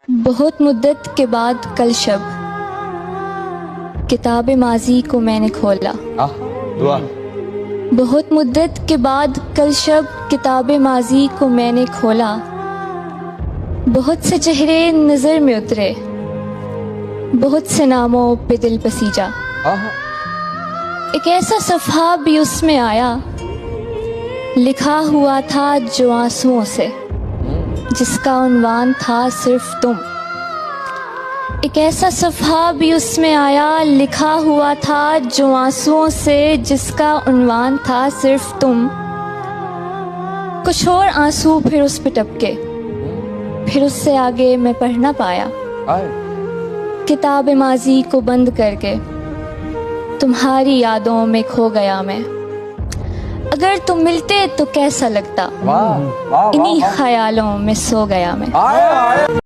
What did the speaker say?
बहुत मुद्दत के बाद कल शब किताब माजी को मैंने खोला। दुआ। बहुत मुद्दत के बाद कल शब किताब माजी को मैंने खोला। बहुत से चेहरे नज़र में उतरे, बहुत से नामों पे दिल पसीजा। एक ऐसा सफ़हा भी उसमें आया, लिखा हुआ था जो आंसुओं से, जिसका उन्वान था सिर्फ तुम। एक ऐसा सफ़हा भी उसमें आया, लिखा हुआ था जो आंसुओं से, जिसका उन्वान था सिर्फ तुम। कुछ और आंसू फिर उस पे टपके, फिर उससे आगे मैं पढ़ ना पाया। किताब माजी को बंद करके तुम्हारी यादों में खो गया मैं। अगर तुम मिलते तो कैसा लगता, इन्हीं ख्यालों में सो गया मैं।